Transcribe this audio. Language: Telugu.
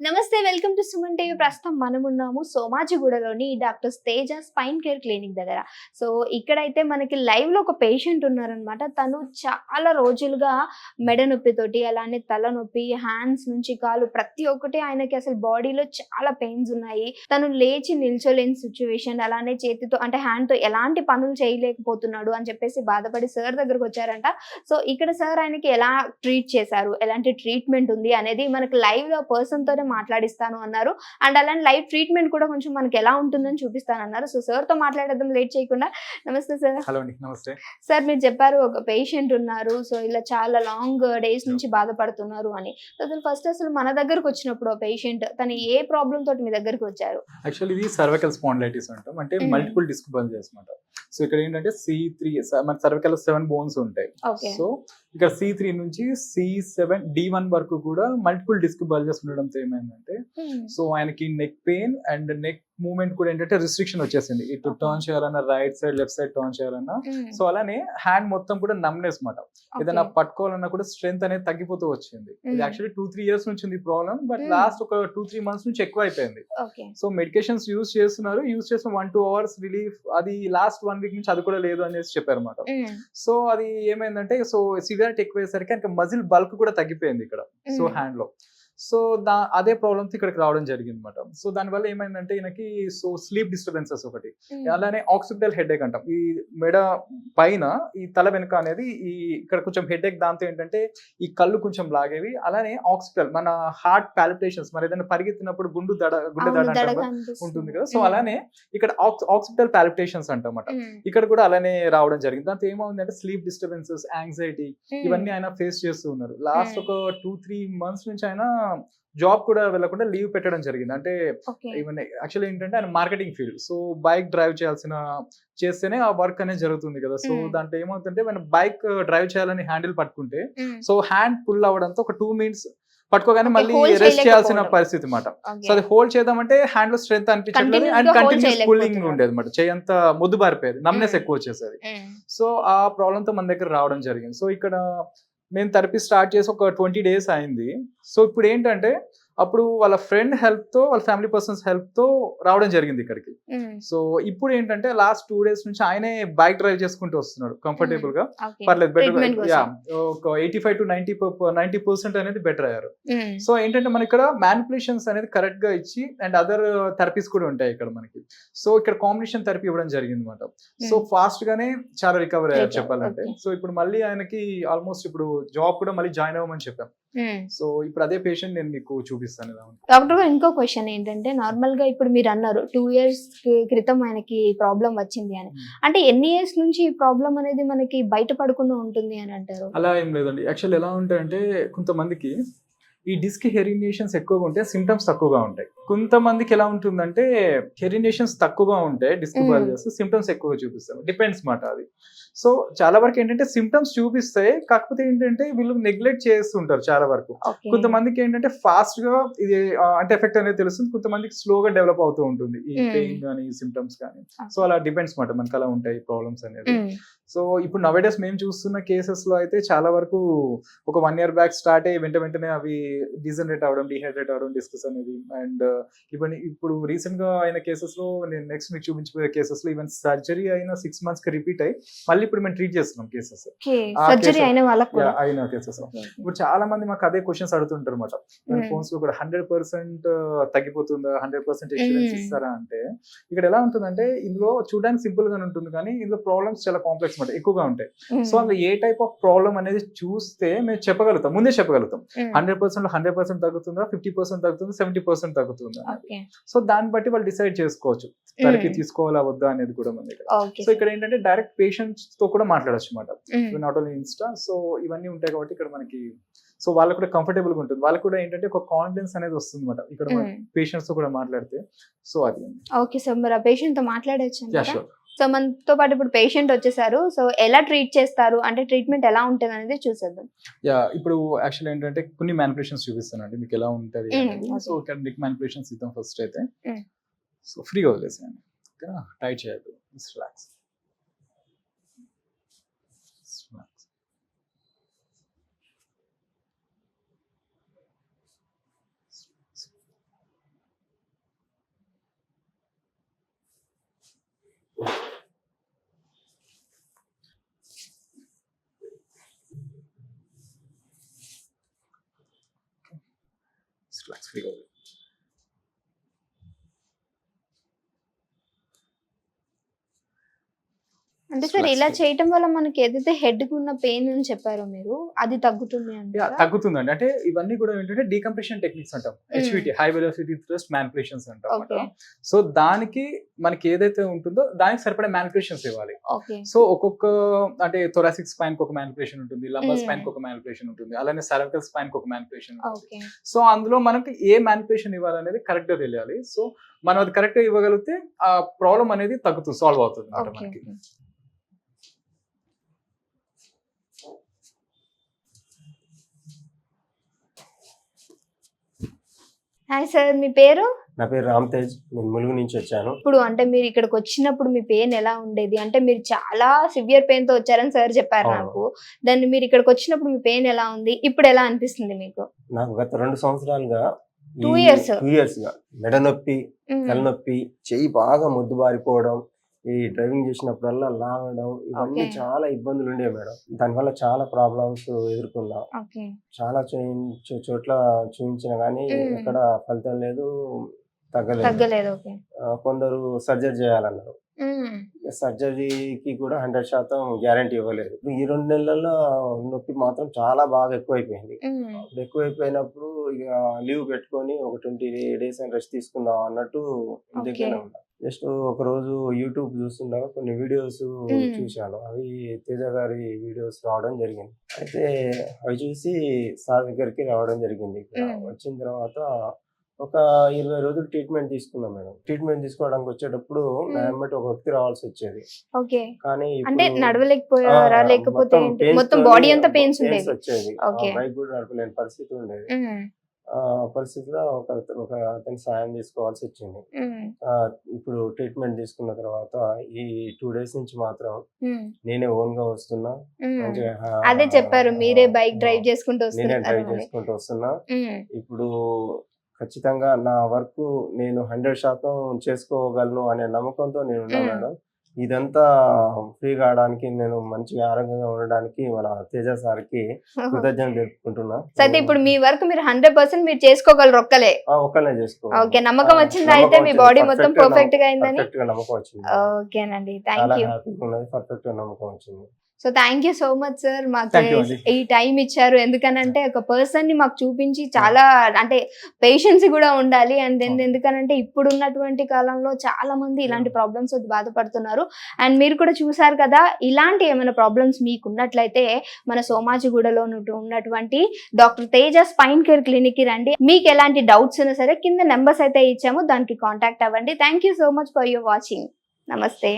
నమస్తే, వెల్కమ్ టు సుమన్ టీవీ. ప్రస్తుతం మనమున్నాము సోమాజిగూడలోని doctor Teja spine care clinic దగ్గర. సో ఇక్కడైతే మనకి లైవ్ లో ఒక పేషెంట్ ఉన్నారనమాట. తను చాలా రోజులుగా మెడ నొప్పితోటి, అలానే తలనొప్పి, హ్యాండ్స్ నుంచి కాలు ప్రతి ఒక్కటి ఆయనకి అసలు బాడీలో చాలా పెయిన్స్ ఉన్నాయి. తను లేచి నిల్చోలేని సిచ్యువేషన్, అలానే చేతితో అంటే హ్యాండ్ తో ఎలాంటి పనులు చేయలేకపోతున్నాడు అని చెప్పేసి బాధపడి సార్ దగ్గరకు వచ్చారంట. సో ఇక్కడ సార్ ఆయనకి ఎలా ట్రీట్ చేశారు, ఎలాంటి ట్రీట్మెంట్ ఉంది అనేది మనకి లైవ్ లో పర్సన్ తోనే మాట్లాడిస్తాను అన్నారు. అండ్ అలానే లైవ్ ట్రీట్మెంట్ కూడా కొంచెం మనకి ఎలా ఉంటుందని చూపిస్తానన్నారు. సో సార్ తో మాట్లాడేద్దాం లేట్ చేయకుండా. నమస్తే సార్. హలో అండి, నమస్తే సార్, మీరు చెప్పారు ఒక పేషెంట్ ఉన్నారు, సో ఇలా చాలా లాంగ్ డేస్ నుంచి బాధపడుతున్నారు అని. అసలు మన దగ్గరకు వచ్చినప్పుడు ఆ పేషెంట్ తను ఏ ప్రాబ్లం తోటి మీ దగ్గరకు వచ్చారు? యాక్చువల్లీ ఇది సర్వైకల్ స్పాండిలైటిస్ అంటాం, అంటే మల్టిపుల్ డిస్క్ బల్జెస్ అన్నమాట. సో ఇక్కడ ఏంటంటే C3 మన సర్వైకల్ 7 బోన్స్ ఉంటాయి. సో ఇక్కడ C3 నుంచి C7 D1 వరకు కూడా మల్టిపుల్ డిస్క్ బల్జెస్ ఉండడంతో ఏమైందంటే, సో ఆయనకి neck pain and neck movement కూడా ఏంటంటే రిస్ట్రిక్షన్ వచ్చేసింది. ఇటు టర్న్ చేయాలన్నా, right side left side turn చేయాలన్నా. సో అలానే హ్యాండ్ మొత్తం కూడా నమ్నెస్ మాట, ఏదైనా పట్టుకోవాలన్నా కూడా స్ట్రెంత్ అనేది తగ్గిపోతూ వచ్చింది. ఇది యాక్చువల్లీ 2-3 years నుంచి ఉంది ప్రాబ్లం, బట్ లాస్ట్ ఒక 2-3 months నుంచి ఎక్కువ అయిపోయింది. సో మెడికేషన్స్ యూజ్ చేస్తున్నారు, యూజ్ చేసిన 1-2 hours రిలీఫ్, అది లాస్ట్ 1 week నుంచి అది కూడా లేదు అనేసి చెప్పారు అనమాట. సో అది ఏమైందంటే, సో సివియారిటీ ఎక్కువయ్యేసరికి ఆయనకి మజిల్ బల్క్ కూడా తగ్గిపోయింది ఇక్కడ, సో హ్యాండ్ లో. సో అదే ప్రాబ్లమ్ ఇక్కడికి రావడం జరిగింది అనమాట. సో దానివల్ల ఏమైందంటే ఈయనకి సో స్లీప్ డిస్టర్బెన్సెస్ ఒకటి, అలానే ఆక్సిపిటల్ హెడేక్ అంటాం. ఈ మెడ పైన ఈ తల వెనుక అనేది ఈ ఇక్కడ కొంచెం హెడేక్, దాంతో ఏంటంటే ఈ కళ్ళు కొంచెం లాగేవి. అలానే ఆక్సిపిటల్ మన హార్ట్ పాలిపిటేషన్స్, మరి ఏదైనా పరిగెత్తినప్పుడు గుండె దడ ఉంటుంది కదా. సో అలానే ఇక్కడ ఆక్సిపిటల్ పాలిపిటేషన్స్ అంటామట, ఇక్కడ కూడా అలానే రావడం జరిగింది. దాంతో ఏమవుందంటే స్లీప్ డిస్టర్బెన్సెస్, యాంగ్జైటీ ఇవన్నీ ఆయన ఫేస్ చేస్తూ ఉన్నారు. లాస్ట్ ఒక 2-3 months నుంచి ఆయన జాబ్ కూడా వెళ్ళకుండా లీవ్ పెట్టడం జరిగింది. అంటే ఇవన్నీ యాక్చువల్లీ ఏంటంటే ఆయన marketing field, so bike drive చేస్తేనే ఆ వర్క్ అనేది జరుగుతుంది కదా. సో దాంట్లో ఏమవుతుందంటే మనం బైక్ డ్రైవ్ చేయాలని హ్యాండిల్ పట్టుకుంటే, సో హ్యాండ్ పుల్ అవ్వడంతో ఒక 2 minutes పట్టుకోగానే మళ్ళీ రెస్ట్ చేయాల్సిన పరిస్థితి మాట. సో అది హోల్డ్ చేద్దామంటే హ్యాండ్ లో స్ట్రెంత్ అనిపించట్లేదు, అండ్ కంటిన్యూస్ పుల్లింగ్ ఉండేది అనమాట. చేయంత మొద్దు బారిపోయేది, నమ్నెస్ ఎక్కువ వచ్చేసేది. సో ఆ ప్రాబ్లమ్ తో మన దగ్గర రావడం జరిగింది. సో ఇక్కడ మేము థెరపీ స్టార్ట్ చేసి ఒక 20 days అయింది. సో ఇప్పుడు ఏంటంటే, అప్పుడు వాళ్ళ ఫ్రెండ్ హెల్ప్ తో, వాళ్ళ ఫ్యామిలీ పర్సన్స్ హెల్ప్ తో రావడం జరిగింది ఇక్కడికి. సో ఇప్పుడు ఏంటంటే లాస్ట్ 2 days నుంచి ఆయనే బైక్ డ్రైవ్ చేసుకుంటూ వస్తున్నాడు కంఫర్టబుల్ గా. పర్లేదు, బెటర్. ఒక 85-90% అనేది బెటర్ అయ్యారు. సో ఏంటంటే మన ఇక్కడ మ్యానిపులేషన్స్ అనేది కరెక్ట్ గా ఇచ్చి, అండ్ అదర్ థెరపీస్ కూడా ఉంటాయి ఇక్కడ మనకి. సో ఇక్కడ కాంబినేషన్ థెరపీ ఇవ్వడం జరిగింది అనమాట. సో ఫాస్ట్ గానే చాలా రికవర్ అయ్యారు చెప్పాలంటే. సో ఇప్పుడు మళ్ళీ ఆయనకి ఆల్మోస్ట్ ఇప్పుడు జాబ్ కూడా మళ్ళీ జాయిన్ అవ్వమని చెప్పాం. సో ఇప్పుడు అదే పేషెంట్ నేను మీకు చూపిస్తాను. డాక్టర్ గారు, ఇంకో క్వశ్చన్ ఏంటంటే, నార్మల్ గా ఇప్పుడు మీరు అన్నారు 2 years క్రితం ఆయనకి ప్రాబ్లం వచ్చింది అని, అంటే ఎన్ని ఇయర్స్ నుంచి ఈ ప్రాబ్లం అనేది మనకి బయటపడకుండా ఉంటుంది అని అంటారు? అలా ఏం లేదండి. యాక్చువల్ ఎలా ఉంటాయంటే, కొంతమందికి ఈ డిస్క్ హెరినియేషన్స్ ఎక్కువగా ఉంటే సిమ్టమ్స్ తక్కువగా ఉంటాయి. కొంతమందికి ఎలా ఉంటుందంటే, హెరినియేషన్స్ తక్కువగా ఉంటే డిస్క్ బల్జెస్ సిమ్టమ్స్ ఎక్కువగా చూపిస్తాం. డిపెండ్స్ మాట అది. సో చాలా వరకు ఏంటంటే సిమ్టమ్స్ చూపిస్తాయి, కాకపోతే ఏంటంటే వీళ్ళు నెగ్లెక్ట్ చేస్తుంటారు చాలా వరకు. కొంతమందికి ఏంటంటే ఫాస్ట్ గా ఇది అంటే ఎఫెక్ట్ అనేది తెలుస్తుంది, కొంతమందికి స్లోగా డెవలప్ అవుతూ ఉంటుంది ఈ పెయిన్ కానీ సిమ్టమ్స్ కానీ. సో అలా డిపెండ్స్ మాట, మనకి అలా ఉంటాయి ప్రాబ్లమ్స్ అనేది. సో ఇప్పుడు నవేడేస్ మేము చూస్తున్న కేసెస్ లో అయితే చాలా వరకు ఒక 1 year బ్యాక్ స్టార్ట్ అయ్యి వెంటనే అవి డిజనరేట్ అవడం, డిహైడ్రేట్ అవడం డిస్కస్ అనేది. అండ్ ఇవన్నీ ఇప్పుడు రీసెంట్ గా అయిన కేసెస్ లో, నేను నెక్స్ట్ మీకు చూపించబోయే కేసెస్ లో ఈవెన్ సర్జరీ అయిన 6 months కి రిపీట్ అయ్యి మళ్ళీ ఇప్పుడు మేము ట్రీట్ చేస్తున్నాం కేసెస్ అయిన కేసెస్. ఇప్పుడు చాలా మంది మాకు అదే క్వశ్చన్స్ అడుగుతుంటారు అనమాట. ఫోన్స్ లో కూడా 100% తగ్గిపోతుందా, 100% ఎక్స్పీరియన్స్ ఇస్తారా అంటే, ఇక్కడ ఎలా ఉంటుందంటే ఇందులో చూడడానికి సింపుల్ గానే ఉంటుంది, కానీ ఇందులో ప్రాబ్లమ్స్ చాలా కాంప్లెక్స్ ఎక్కువగా ఉంటాయి. సో అందులో ఏ టైప్ ఆఫ్ ప్రాబ్లమ్ అనేది చూస్తే మేము చెప్పగలుగుతాం, ముందే చెప్పగలుగుతాం 100% 100% తగ్గుతుందా, 50% తగ్గుతుందా, 70% తగ్గుతుందా. సో దాన్ని బట్టి వాళ్ళు డిసైడ్ చేసుకోవచ్చు థెరపీ తీసుకోవాలా వద్దా అనేది కూడా మన దగ్గర. సో ఇక్కడ ఏంటంటే డైరెక్ట్ పేషెంట్స్ తో కూడా మాట్లాడచ్చు అనమాట, నాట్ ఓన్లీ ఇన్స్టా. సో ఇవన్నీ ఉంటాయి కాబట్టి ఇక్కడ మనకి, సో వాళ్ళకు కూడా కంఫర్టబుల్ గా ఉంటుంది, వాళ్ళకు కూడా ఏంటంటే ఒక కాన్ఫిడెన్స్ అనేది వస్తుంది అనమాట ఇక్కడ పేషెంట్స్ తో కూడా మాట్లాడితే. సో అది ఓకే సార్, మరి ఆ పేషెంట్ తో మాట్లాడచ్చు. సో మనతో పాటు ఇప్పుడు పేషెంట్ వచ్చేసారు, సో ఎలా ట్రీట్ చేస్తారు అంటే ట్రీట్మెంట్ ఎలా ఉంటుంది అనేది చూసేద్దాం. ఇప్పుడు యాక్చువల్ ఏంటంటే కొన్ని మ్యానిపులేషన్స్ చూపిస్తానండి మీకు ఎలా ఉంటుంది. సో ఇక్కడ నెక్ మ్యానిపులేషన్స్ ఇద్దాం ఫస్ట్ అయితే. సో ఫ్రీగా వదిలేసాను, టైట్ చేయదు, రిలాక్స్. రిలాక్స్ ఫ్రీగా. అంటే సార్ ఇలా చేయటం వల్ల మనకి ఏదైతే హెడ్ కు ఉన్న పెయిన్ అని చెప్పారో మీరు, అది తగ్గుతుంది యా, అంటే తగ్గుతుందండి. అంటే ఇవన్నీ కూడా ఏంటంటే డీకంప్రెషన్ టెక్నిక్స్ అంటాం, హెచ్విటి, హై వెలాసిటీ థ్రస్ట్ మ్యానిపులేషన్స్ అంటాం ఓకే. అన్నమాట. సో దానికి మనకి ఏదైతే ఉంటుందో దానికి సరిపడే మ్యానిపులేషన్స్ ఇవ్వాలి. ఓకే. సో ఒక్కొక్క అంటే థొరాసిక్ స్పైన్ కి ఒక మ్యానిపులేషన్ ఉంటుంది, లంబర్ స్పైన్ కి ఒక మ్యానిపులేషన్ ఉంటుంది, అలానే సర్వికల్ స్పైన్ కి ఒక మ్యానిపులేషన్ ఉంటుంది. ఓకే. సో అందులో మనకి ఏ మ్యానిపులేషన్ ఇవ్వాలనేది కరెక్ట్ గా తెలియాలి. సో మనం అది కరెక్ట్ గా ఇవ్వగలిగితే ఆ ప్రాబ్లం అనేది తగ్గుతుంది, సాల్వ్ అవుతుంది అన్నమాట ఓకే. మనకి. హాయ్ సార్, మీ పేరు? నా పేరు రామ్ తేజ్, నేను ములుగు నుంచి వచ్చాను. ఇప్పుడు అంటే మీరు ఇక్కడికి వచ్చినప్పుడు మీ పెయిన్ ఎలా ఉండేది? అంటే మీరు చాలా సివియర్ పెయిన్ తో వచ్చారని సార్ చెప్పారు అవును. నాకు. దాన్ని మీరు ఇక్కడికి వచ్చినప్పుడు మీ పెయిన్ ఎలా ఉంది? ఇప్పుడు ఎలా అనిపిస్తుంది మీకు? నాకు గత 2 సంవత్సరాలుగా 2 years. 2 years గా మెడ నొప్పి, తలనొప్పి, చెయ్యి బాగా మొద్దుబారిపోవడం, ఈ డ్రైవింగ్ చేసినప్పుడల్లా లాగడం, ఇవన్నీ Okay. చాలా ఇబ్బందులు ఉండేవి మేడం. దానివల్ల చాలా ప్రాబ్లమ్స్ ఎదుర్కొన్నా. ఓకే. చాలా చోట్ల చూపించిన కానీ ఎక్కడ ఫలితం లేదు, తగ్గలేదు. తగ్గలేదు. ఓకే. కొందరు సర్జరీ చేయాలన్నారు. సర్జరీకి కూడా 100% గ్యారంటీ ఇవ్వలేదు. ఈ 2 నెలల్లో నొప్పి మాత్రం చాలా బాగా ఎక్కువైపోయింది. అప్పుడు ఎక్కువైపోయినప్పుడు ఇక లీవ్ పెట్టుకొని ఒక 20 days రెస్ట్ తీసుకుందాం అన్నట్టు దగ్గరనే ఉన్నా. జస్ట్ ఒక రోజు యూట్యూబ్ చూస్తుండగా కొన్ని వీడియోస్ చూశాను. అవి తేజ గారి వీడియోస్ రావడం జరిగింది. అయితే అవి చూసి సార్ దగ్గరికి రావడం జరిగింది. ఇక్కడ వచ్చిన తర్వాత ఒక 20 రోజులు ట్రీట్మెంట్ తీసుకున్నాం మేడం. ట్రీట్మెంట్ తీసుకోవడానికి వచ్చేటప్పుడు నా వెంబడి ఒక వ్యక్తి రావాల్సి వచ్చేది. ఓకే. కానీ అంటే ఇప్పుడు నడవలేకపోయారా లేకపోతే మొత్తం ఏంటి? pains మొత్తం తోనే బాడీ అంతా పెయిన్స్ pains ఉండేది. వచ్చేది. ఓకే. బైక్ కూడా నడపలేని పరిస్థితి ఉండేది. ఆ పరిస్థితిలో ఒక అతని సాయం తీసుకోవాల్సి వచ్చింది. ఇప్పుడు ట్రీట్మెంట్ తీసుకున్న తర్వాత ఈ 2 days నుంచి మాత్రం నేనే ఓన్ గా వస్తున్నా. మంచిగా అదే చెప్పారు, మీరే బైక్ డ్రైవ్ చేసుకుంటూ నేనే డ్రైవ్ వస్తున్నారు. చేసుకుంటూ వస్తున్నా. ఇప్పుడు ఖచ్చితంగా నా వర్క్ నేను 100% చేసుకోగలను అనే నమ్మకంతో నేను ఉన్నా మేడం. ఇదంతా ఫ్రీ కావడానికి, నేను మంచిగా ఆరోగ్యంగా ఉండడానికి మన తేజ సార్కి కృతజ్ఞతలు తెలుపుకుంటున్నా. అయితే ఇప్పుడు మీ వర్క్ మీరు 100% మీరు చేసుకోగలరు ఒక్కలే. ఒక్కనే చేసుకో. ఓకే. నమ్మకం వచ్చిందా అయితే మీ బాడీ మొత్తం పర్ఫెక్ట్ గా అయిందని? పర్ఫెక్ట్ గా నమ్మకం వచ్చింది. ఓకేనండి, చాలా థ్యాంక్ యూ. హ్యాపీగా ఉన్నది. పర్ఫెక్ట్ గా నమ్మకం వచ్చింది. So thank you so much sir, మాకు Thank you అండి. ఈ టైం ఇచ్చారు. ఎందుకనంటే ఒక పర్సన్ ని మాకు చూపించి చాలా అంటే పేషెన్స్ కూడా ఉండాలి. అండ్ ఎందుకనంటే ఇప్పుడు ఉన్నటువంటి కాలంలో చాలా మంది ఇలాంటి ప్రాబ్లమ్స్ బాధపడుతున్నారు. అండ్ మీరు కూడా చూసారు కదా, ఇలాంటి ఏమైనా ప్రాబ్లమ్స్ మీకు ఉన్నట్లయితే మన సోమాజిగూడలో ఉన్నటువంటి doctor Teja spine care clinic కి రండి. మీకు ఎలాంటి డౌట్స్ ఉన్నా సరే కింద నెంబర్స్ అయితే ఇచ్చాము, దానికి కాంటాక్ట్ అవ్వండి. Thank you so much for your watching. నమస్తే.